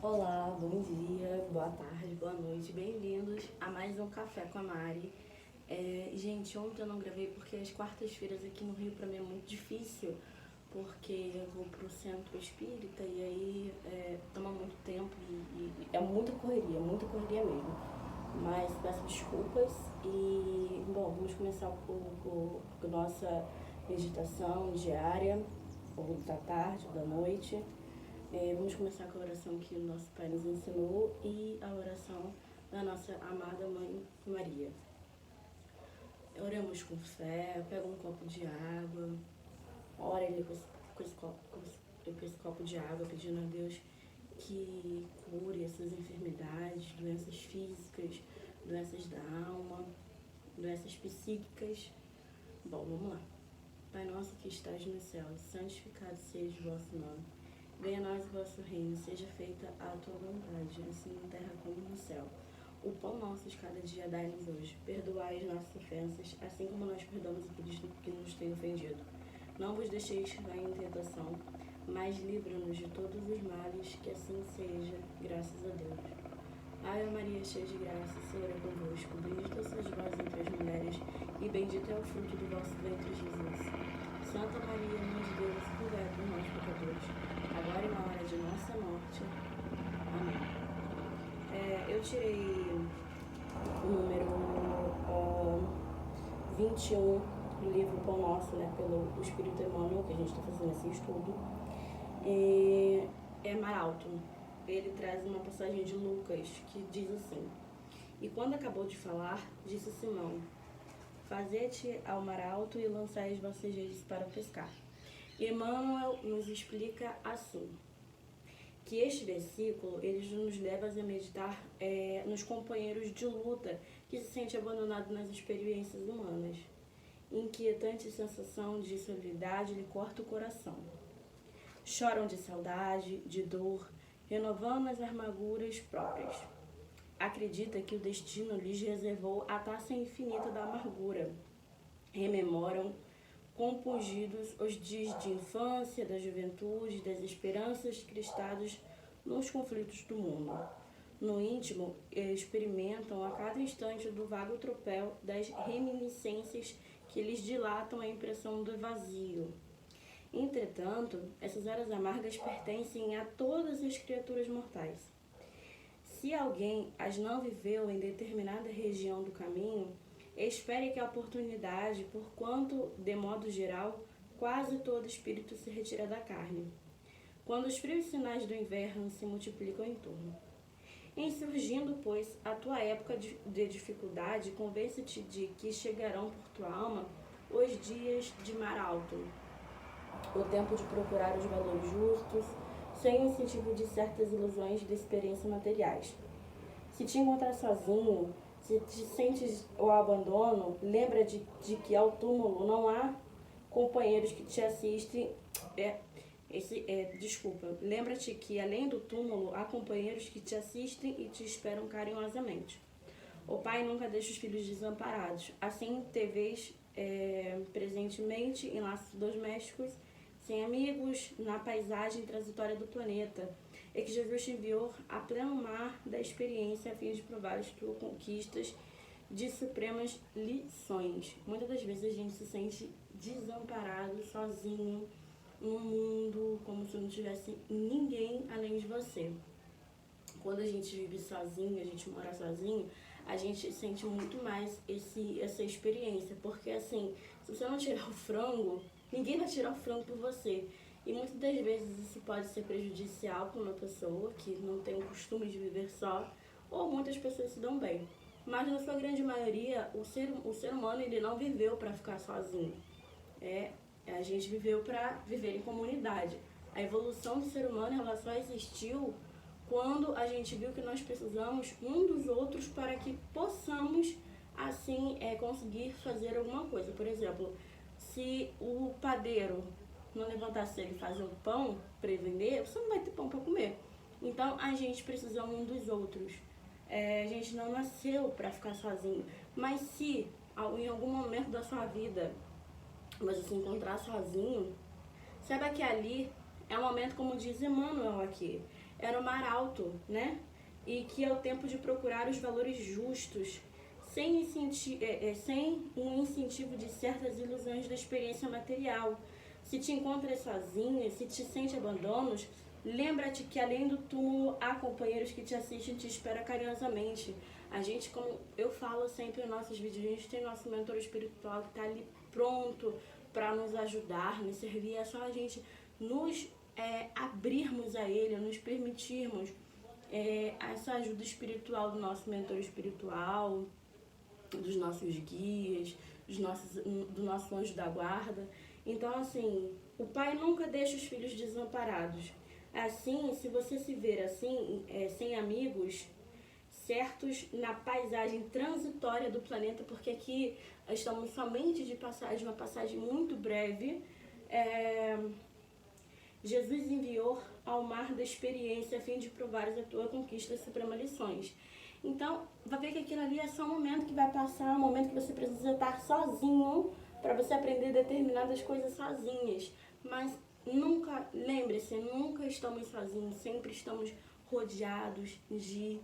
Olá, bom dia, boa tarde, boa noite, bem-vindos a mais um Café com a Mari. Gente, ontem eu não gravei porque as quartas-feiras aqui no Rio pra mim é muito difícil, porque eu vou pro centro espírita e aí toma muito tempo e é muita correria mesmo. Mas peço desculpas e, bom, vamos começar com nossa meditação diária, ou da tarde, ou da noite. Vamos começar com a oração que o nosso Pai nos ensinou e a oração da nossa amada Mãe Maria. Oramos com fé, pega um copo de água, ora ele com esse copo de água, pedindo a Deus que cure essas enfermidades, doenças físicas, doenças da alma, doenças psíquicas. Bom, vamos lá. Pai nosso que estás nos céus, santificado seja o vosso nome. Venha a nós o vosso reino, seja feita a tua vontade, assim na terra como no céu. O pão nosso de cada dia dai-nos hoje. Perdoai as nossas ofensas, assim como nós perdoamos aqueles que nos têm ofendido. Não vos deixeis cair em tentação, mas livra-nos de todos os males, que assim seja, graças a Deus. Ave Maria, cheia de graça, o Senhor é convosco. Bendita sois vós entre as mulheres, e bendito é o fruto do vosso ventre, Jesus. Santa Maria, Mãe de Deus, rogai por nós, pecadores, agora e na hora de nossa morte. Amém. Eu tirei o número 21 do livro Pão Nosso, né, pelo Espírito Emmanuel, que a gente está fazendo esse estudo. É Maralto. Ele traz uma passagem de Lucas que diz assim: E quando acabou de falar, disse Simão: Fazete ao mar alto e lançai as vossas redes para pescar. Emmanuel nos explica assim, que este versículo ele nos leva a meditar nos companheiros de luta que se sente abandonado nas experiências humanas. Inquietante sensação de solidariedade lhe corta o coração. Choram de saudade, de dor, renovando as amarguras próprias. Acredita que o destino lhes reservou a taça infinita da amargura. Rememoram, compungidos, os dias de infância, da juventude, das esperanças cristadas nos conflitos do mundo. No íntimo, experimentam a cada instante do vago tropel das reminiscências que lhes dilatam a impressão do vazio. Entretanto, essas horas amargas pertencem a todas as criaturas mortais. Se alguém as não viveu em determinada região do caminho, espere que a oportunidade, porquanto, de modo geral, quase todo espírito se retira da carne, quando os frios sinais do inverno se multiplicam em torno. Em surgindo, pois, a tua época de dificuldade, convence-te de que chegarão por tua alma os dias de mar alto, o tempo de procurar os valores justos, sem o incentivo de certas ilusões de experiência materiais. Se te encontrar sozinho, se te sentes o abandono, lembra de que ao túmulo não há companheiros que te assistem. Lembra-te que além do túmulo há companheiros que te assistem e te esperam carinhosamente. O pai nunca deixa os filhos desamparados. Assim te vês presentemente em laços domésticos, sem amigos, na paisagem transitória do planeta, e que Jesus te enviou a pleno mar da experiência a fim de provar as tuas conquistas de supremas lições. Muitas das vezes a gente se sente desamparado, sozinho, no mundo, como se não tivesse ninguém além de você. Quando a gente vive sozinho, a gente mora sozinho, a gente sente muito mais essa experiência, porque assim, se você não tirar o frango, ninguém vai tirar o frango por você. E muitas das vezes isso pode ser prejudicial para uma pessoa que não tem o costume de viver só, ou muitas pessoas se dão bem. Mas na sua grande maioria, o ser humano ele não viveu para ficar sozinho. A gente viveu para viver em comunidade. A evolução do ser humano ela só existiu quando a gente viu que nós precisamos um dos outros para que possamos, assim, conseguir fazer alguma coisa. Por exemplo, se o padeiro não levantasse ele fazer o pão para ele vender, você não vai ter pão para comer. Então, a gente precisa um dos outros. A gente não nasceu para ficar sozinho. Mas se em algum momento da sua vida você se encontrar sozinho, saiba que ali é um momento, como diz Emmanuel aqui, era o mar alto, né? E que é o tempo de procurar os valores justos, sem um incentivo de certas ilusões da experiência material. Se te encontras sozinha, se te sente abandonos, lembra-te que além do túmulo há companheiros que te assistem e te esperam carinhosamente. A gente, como eu falo sempre em nossos vídeos, a gente tem nosso mentor espiritual que está ali pronto para nos ajudar, nos servir. É só a gente nos abrirmos a ele, nos permitirmos essa ajuda espiritual do nosso mentor espiritual, dos nossos guias, do nosso anjo da guarda. Então, assim, o pai nunca deixa os filhos desamparados. Assim, se você se ver assim, sem amigos, certos na paisagem transitória do planeta, porque aqui estamos somente de passagem, uma passagem muito breve, Jesus enviou ao mar da experiência a fim de provares a tua conquista e suprema lições. Então, vai ver que aquilo ali é só um momento que vai passar, um momento que você precisa estar sozinho para você aprender determinadas coisas sozinhas. Mas nunca, lembre-se, nunca estamos sozinhos, sempre estamos rodeados de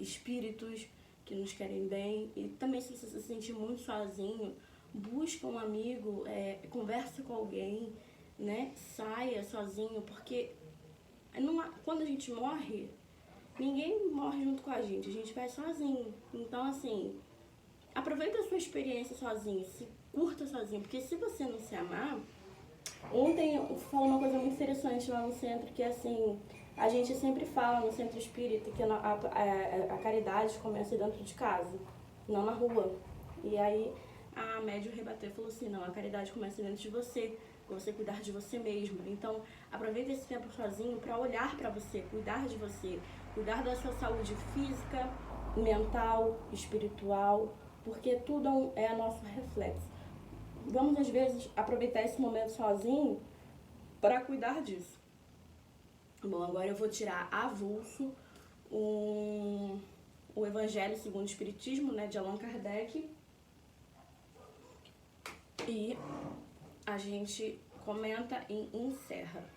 espíritos que nos querem bem. E também, se você se sentir muito sozinho, busca um amigo, converse com alguém, né? Saia sozinho, porque quando a gente morre, ninguém morre junto com a gente vai sozinho. Então, assim, aproveita a sua experiência sozinho, se curta sozinho, porque se você não se amar... Ontem eu falei uma coisa muito interessante lá no centro, que assim, a gente sempre fala no centro espírita que a caridade começa dentro de casa, não na rua. E aí a médium rebateu e falou assim, não, a caridade começa dentro de você cuidar de você mesmo. Então, aproveita esse tempo sozinho para olhar para você, cuidar de você, cuidar da sua saúde física, mental, espiritual, porque tudo é nosso reflexo. Vamos, às vezes, aproveitar esse momento sozinho para cuidar disso. Bom, agora eu vou tirar avulso o Evangelho segundo o Espiritismo, né, de Allan Kardec. E a gente comenta e encerra.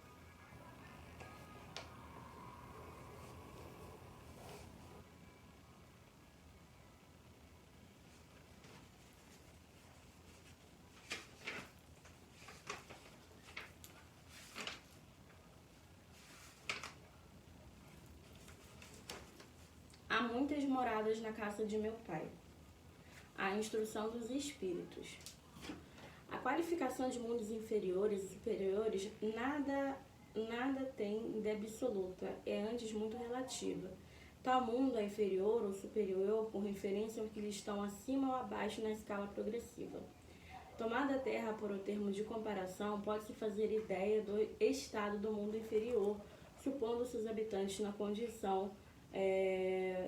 Há muitas moradas na casa de meu pai. A instrução dos espíritos. A qualificação de mundos inferiores e superiores nada tem de absoluta, é antes muito relativa. Tal mundo é inferior ou superior por referência ao que lhe estão acima ou abaixo na escala progressiva. Tomada a Terra por um termo de comparação, pode-se fazer ideia do estado do mundo inferior, supondo seus habitantes na condição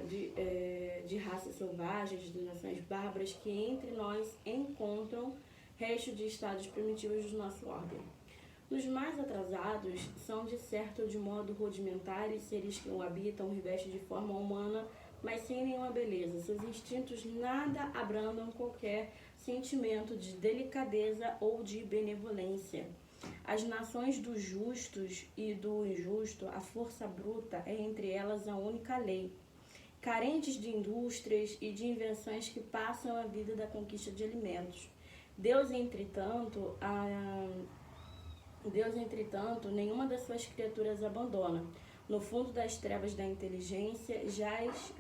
de raças selvagens, de nações bárbaras que entre nós encontram resto de estados primitivos do nosso ordem. Os mais atrasados são de certo de modo rudimentares, seres que o habitam, revestem de forma humana, mas sem nenhuma beleza. Seus instintos nada abrandam qualquer sentimento de delicadeza ou de benevolência. As nações dos justos e do injusto, a força bruta é entre elas a única lei. Carentes de indústrias e de invenções que passam a vida da conquista de alimentos. Deus, entretanto, nenhuma das suas criaturas abandona. No fundo das trevas da inteligência, jaz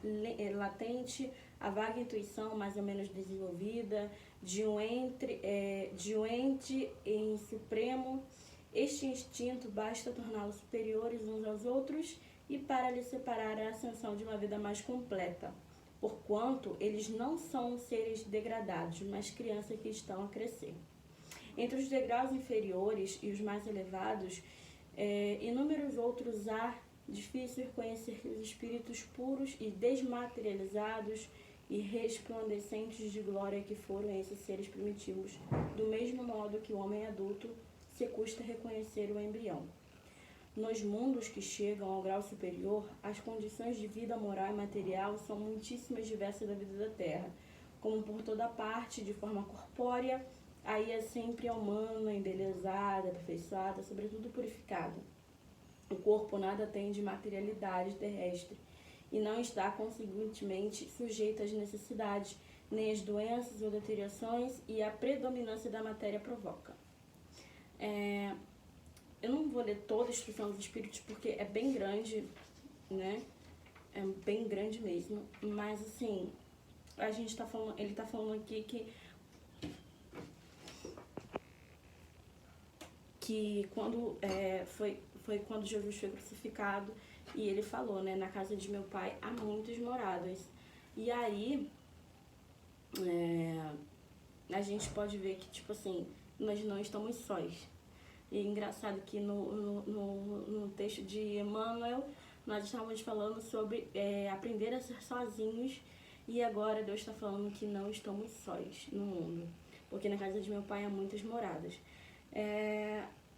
latente a vaga intuição mais ou menos desenvolvida de um ente em supremo. Este instinto basta torná-los superiores uns aos outros e para lhe separar a ascensão de uma vida mais completa, porquanto eles não são seres degradados, mas crianças que estão a crescer. Entre os degraus inferiores e os mais elevados, inúmeros outros há, difícil reconhecer os espíritos puros e desmaterializados e resplandecentes de glória que foram esses seres primitivos, do mesmo modo que o homem adulto se custa reconhecer o embrião. Nos mundos que chegam ao grau superior, as condições de vida moral e material são muitíssimas diversas da vida da Terra, como por toda parte, de forma corpórea, aí é sempre a humana, embelezada, aperfeiçoada, sobretudo purificada. O corpo nada tem de materialidade terrestre e não está, consequentemente, sujeito às necessidades, nem às doenças ou deteriorações e a predominância da matéria provoca. Eu não vou ler toda a instrução dos espíritos porque é bem grande, né? É bem grande mesmo, mas assim, a gente tá falando, ele tá falando aqui que quando foi quando Jesus foi crucificado e ele falou, né, na casa de meu pai há muitas moradas. E aí a gente pode ver que, tipo assim, nós não estamos sós. E é engraçado que no texto de Emmanuel nós estávamos falando sobre aprender a ser sozinhos, e agora Deus está falando que não estamos sós no mundo, porque na casa de meu pai há muitas moradas.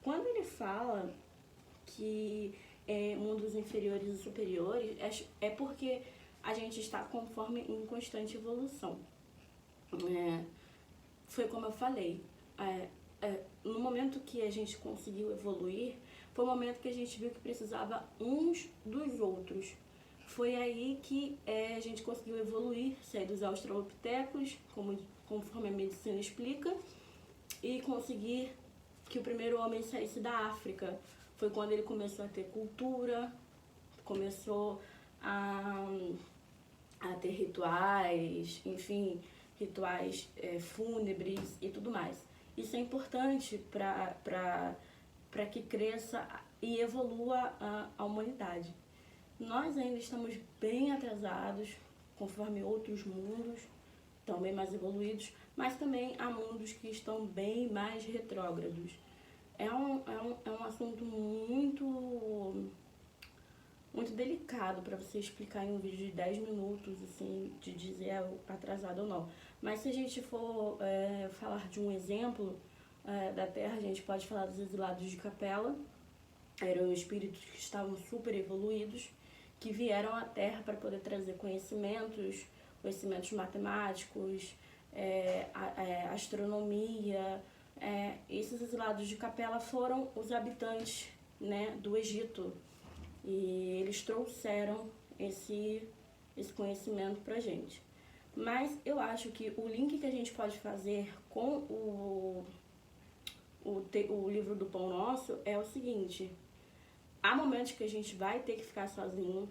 Quando ele fala que mundos inferiores e superiores, é porque a gente está conforme em constante evolução. Foi como eu falei, no momento que a gente conseguiu evoluir, foi o momento que a gente viu que precisava uns dos outros. Foi aí que a gente conseguiu evoluir, sair dos australopitecos, conforme a medicina explica, e conseguir que o primeiro homem saísse da África. Foi quando ele começou a ter cultura, começou a ter rituais, enfim, rituais fúnebres e tudo mais. Isso é importante para que cresça e evolua a humanidade. Nós ainda estamos bem atrasados, conforme outros mundos, também mais evoluídos, mas também há mundos que estão bem mais retrógrados. É um assunto muito delicado para você explicar em um vídeo de 10 minutos, assim, de dizer atrasado ou não. Mas se a gente for falar de um exemplo da Terra, a gente pode falar dos exilados de Capela. Eram espíritos que estavam super evoluídos, que vieram à Terra para poder trazer conhecimentos matemáticos, astronomia. Esses exilados de Capela foram os habitantes, né, do Egito, e eles trouxeram esse conhecimento pra gente. Mas eu acho que o link que a gente pode fazer com o livro do Pão Nosso é o seguinte: há momentos que a gente vai ter que ficar sozinho,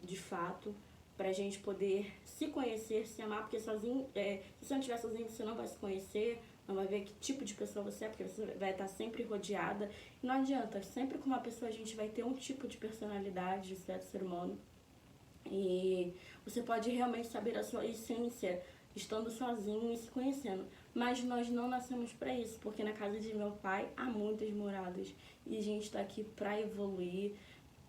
de fato, pra gente poder se conhecer, se amar, porque sozinho, se você não estiver sozinho, você não vai se conhecer, não vai ver que tipo de pessoa você é, porque você vai estar sempre rodeada. E não adianta, sempre com uma pessoa a gente vai ter um tipo de personalidade de certo ser humano. E você pode realmente saber a sua essência estando sozinho e se conhecendo. Mas nós não nascemos para isso, porque na casa de meu pai há muitas moradas. E a gente está aqui para evoluir,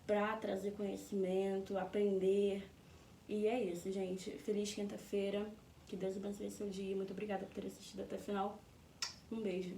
para trazer conhecimento, aprender. E é isso, gente. Feliz quinta-feira. Que Deus abençoe seu dia. Muito obrigada por ter assistido até o final. Um beijo.